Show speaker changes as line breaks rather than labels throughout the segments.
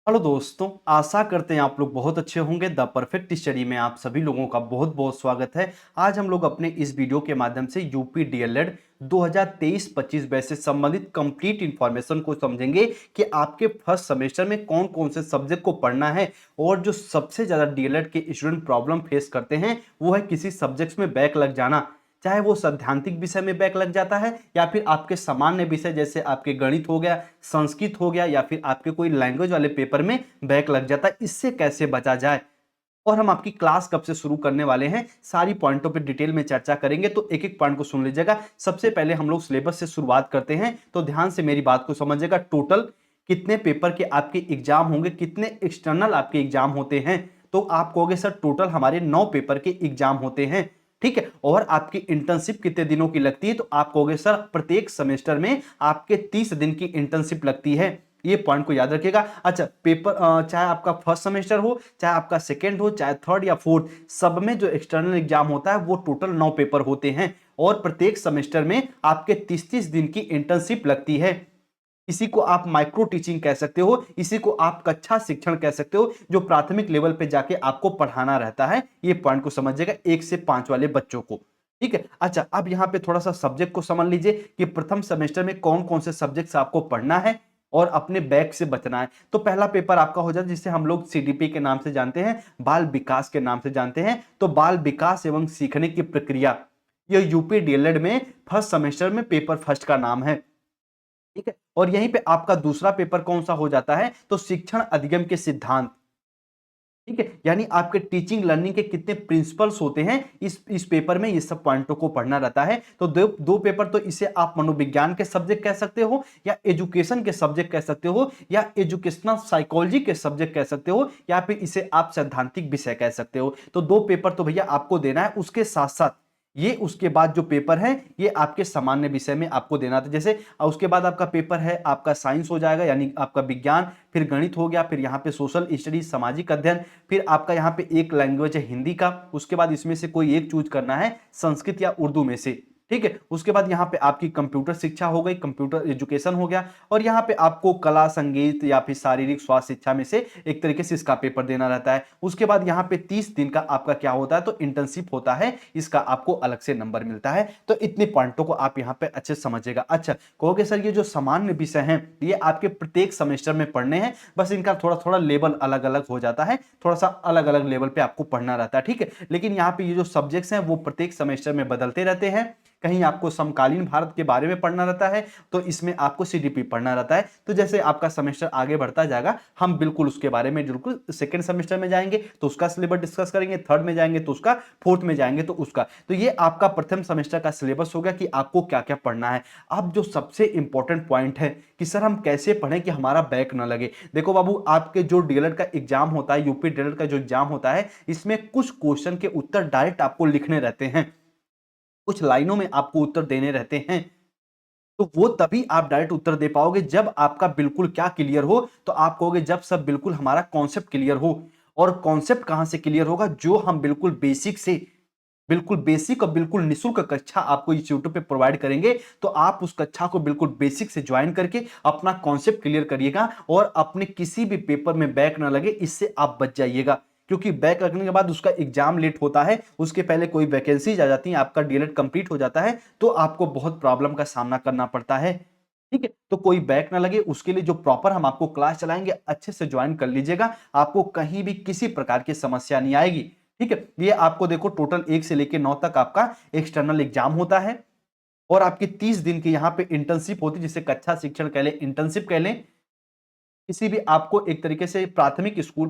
Hello दोस्तों, आशा करते हैं आप लोग बहुत अच्छे होंगे। द परफेक्ट स्टडी में आप सभी लोगों का बहुत बहुत स्वागत है। आज हम लोग अपने इस वीडियो के माध्यम से यूपी डीएलएड 2023-25 बैच से संबंधित कंप्लीट इंफॉर्मेशन को समझेंगे कि आपके फर्स्ट सेमेस्टर में कौन कौन से सब्जेक्ट को पढ़ना है। और जो सबसे ज़्यादा डीएलएड के स्टूडेंट प्रॉब्लम फेस करते हैं वो है किसी सब्जेक्ट्स में बैक लग जाना, चाहे वो सैद्धांतिक विषय में बैक लग जाता है या फिर आपके सामान्य विषय जैसे आपके गणित हो गया, संस्कृत हो गया, या फिर आपके कोई लैंग्वेज वाले पेपर में बैक लग जाता है। इससे कैसे बचा जाए और हम आपकी क्लास कब से शुरू करने वाले हैं, सारी पॉइंटों पे डिटेल में चर्चा करेंगे। तो एक एक पॉइंट को सुन लीजिएगा। सबसे पहले हम लोग सिलेबस से शुरुआत करते हैं, तो ध्यान से मेरी बात को समझिएगा। टोटल कितने पेपर के आपके एग्जाम होंगे, कितने एक्सटर्नल आपके एग्जाम होते हैं, तो आप कहोगे सर टोटल हमारे 9 पेपर के एग्जाम होते हैं। ठीक है। और आपकी इंटर्नशिप कितने दिनों की लगती है, तो आप कहोगे सर प्रत्येक सेमेस्टर में आपके 30 दिन की इंटर्नशिप लगती है। ये पॉइंट को याद रखिएगा। अच्छा, पेपर चाहे आपका फर्स्ट सेमेस्टर हो, चाहे आपका सेकेंड हो, चाहे थर्ड या फोर्थ, सब में जो एक्सटर्नल एग्जाम होता है वो टोटल 9 पेपर होते हैं। और प्रत्येक सेमेस्टर में आपके 30-30 दिन की इंटर्नशिप लगती है। इसी को आप माइक्रो टीचिंग कह सकते हो, इसी को आप कक्षा शिक्षण कह सकते हो, जो प्राथमिक लेवल पे जाके आपको पढ़ाना रहता है। ये पॉइंट को समझिएगा 1 से 5 वाले बच्चों को। ठीक है। अच्छा, अब यहां पे थोड़ा सा सब्जेक्ट को समझ लीजिए कि प्रथम सेमेस्टर में कौन कौन से सब्जेक्ट्स आपको पढ़ना है और अपने बैक से बचना है। तो पहला पेपर आपका हो जाता है जिसे हम लोग सीडीपी के नाम से जानते हैं, बाल विकास के नाम से जानते हैं। तो बाल विकास एवं सीखने की प्रक्रिया, यह यूपी डीएलएड में फर्स्ट सेमेस्टर में पेपर फर्स्ट का नाम है। ठीक है। और यहीं पे आपका दूसरा पेपर कौन सा हो जाता है, तो शिक्षण अधिगम के सिद्धांत। ठीक है। यानी आपके टीचिंग लर्निंग के कितने प्रिंसिपल्स होते हैं, इस पेपर में ये सब पॉइंटों को पढ़ना रहता है। तो दो पेपर, तो इसे आप मनोविज्ञान के सब्जेक्ट कह सकते हो, या एजुकेशन के सब्जेक्ट कह सकते हो, या एजुकेशनल साइकोलॉजी के सब्जेक्ट कह सकते हो, या फिर इसे आप सैद्धांतिक विषय कह सकते हो। तो दो पेपर तो भैया आपको देना है। उसके साथ साथ ये उसके बाद जो पेपर है ये आपके सामान्य विषय में आपको देना था। जैसे उसके बाद आपका पेपर है आपका साइंस हो जाएगा, यानी आपका विज्ञान, फिर गणित हो गया, फिर यहाँ पे सोशल स्टडीज सामाजिक अध्ययन, फिर आपका यहाँ पे एक लैंग्वेज है हिंदी का। उसके बाद इसमें से कोई एक चूज करना है, संस्कृत या उर्दू में से। ठीक है। उसके बाद यहाँ पे आपकी कंप्यूटर शिक्षा हो गई, कंप्यूटर एजुकेशन हो गया। और यहाँ पे आपको कला संगीत या फिर शारीरिक स्वास्थ्य शिक्षा में से एक तरीके से इसका पेपर देना रहता है। उसके बाद यहाँ पे 30 दिन का आपका क्या होता है, तो इंटर्नशिप होता है, इसका आपको अलग से नंबर मिलता है। तो इतने पॉइंटों को आप यहाँ पे अच्छे से समझिएगा। अच्छा, कहोगे सर ये जो सामान्य विषय हैं ये आपके प्रत्येक सेमेस्टर में पढ़ने हैं, बस इनका थोड़ा थोड़ा लेवल अलग अलग हो जाता है, थोड़ा सा अलग अलग लेवल पे आपको पढ़ना रहता है। ठीक है। लेकिन यहाँ पे ये जो सब्जेक्ट्स हैं वो प्रत्येक सेमेस्टर में बदलते रहते हैं। कहीं आपको समकालीन भारत के बारे में पढ़ना रहता है, तो इसमें आपको सीडीपी पढ़ना रहता है। तो जैसे आपका सेमेस्टर आगे बढ़ता जाएगा हम बिल्कुल उसके बारे में, बिल्कुल सेकंड सेमेस्टर में जाएंगे तो उसका सिलेबस डिस्कस करेंगे, थर्ड में जाएंगे तो उसका, फोर्थ में जाएंगे तो उसका। तो ये आपका प्रथम सेमेस्टर का सिलेबस हो गया कि आपको क्या क्या पढ़ना है। अब जो सबसे इंपॉर्टेंट पॉइंट है कि सर हम कैसे पढ़ें कि हमारा बैक ना लगे। देखो बाबू, आपके जो डीएलएड का एग्जाम होता है, यूपी डीएलएड का जो एग्जाम होता है, इसमें कुछ क्वेश्चन के उत्तर डायरेक्ट आपको लिखने रहते हैं, कुछ लाइनों में आपको उत्तर देने रहते हैं। तो वो तभी आप डायरेक्ट उत्तर दे पाओगे जब आपका बिल्कुल क्या क्लियर हो। तो आप कहोगे जब सब बिल्कुल हमारा कॉन्सेप्ट क्लियर हो। और कॉन्सेप्ट कहां से क्लियर होगा, जो हम बिल्कुल बेसिक से, बिल्कुल बेसिक और बिल्कुल निःशुल्क कक्षा आपको इस यूट्यूब पे प्रोवाइड करेंगे। तो आप उस कक्षा को बिल्कुल बेसिक से ज्वाइन करके अपना कॉन्सेप्ट क्लियर करिएगा और अपने किसी भी पेपर में बैक ना लगे, इससे आप बच जाइएगा। क्योंकि बैक लगने के बाद उसका एग्जाम लेट होता है, उसके पहले कोई वैकेंसीज आ जाती है, आपका डीएलएड कंप्लीट हो जाता है, तो आपको बहुत प्रॉब्लम का सामना करना पड़ता है। ठीक है। तो कोई बैक ना लगे उसके लिए जो प्रॉपर हम आपको क्लास चलाएंगे, अच्छे से ज्वाइन कर लीजिएगा, आपको कहीं भी किसी प्रकार की समस्या नहीं आएगी। ठीक है। ये आपको देखो टोटल 1 से लेकर 9 तक आपका एक्सटर्नल एग्जाम होता है, और आपकी 30 दिन की यहाँ पे इंटर्नशिप होती है, जिसे कक्षा शिक्षण कह लें, इंटर्नशिप कह लें। किसी भी आपको एक तरीके से प्राथमिक स्कूल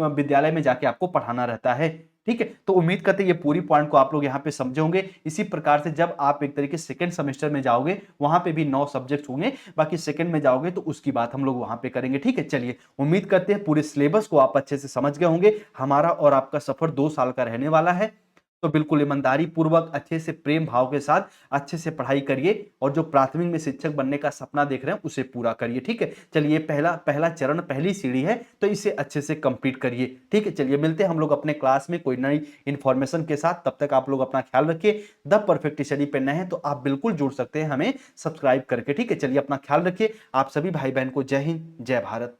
विद्यालय में जाके आपको पढ़ाना रहता है। ठीक है। तो उम्मीद करते हैं ये पूरी पॉइंट को आप लोग यहाँ पे समझे होंगे। इसी प्रकार से जब आप एक तरीके से सेकंड सेमेस्टर में जाओगे, वहां पे भी 9 सब्जेक्ट होंगे, बाकी सेकंड में जाओगे तो उसकी बात हम लोग वहां पे करेंगे। ठीक है। चलिए, उम्मीद करते हैं पूरे सिलेबस को आप अच्छे से समझ गए होंगे। हमारा और आपका सफर 2 साल का रहने वाला है। तो बिल्कुल ईमानदारी पूर्वक, अच्छे से, प्रेम भाव के साथ अच्छे से पढ़ाई करिए, और जो प्राथमिक में शिक्षक बनने का सपना देख रहे हैं उसे पूरा करिए। ठीक है। चलिए, पहला पहला चरण, पहली सीढ़ी है, तो इसे अच्छे से कंप्लीट करिए। ठीक है। चलिए, मिलते हैं हम लोग अपने क्लास में कोई नई इंफॉर्मेशन के साथ। तब तक आप लोग अपना ख्याल रखिए। द परफेक्ट स्टडी पे नए हैं तो आप बिल्कुल जुड़ सकते हैं हमें सब्सक्राइब करके। ठीक है। चलिए, अपना ख्याल रखिए। आप सभी भाई बहन को जय हिंद, जय भारत।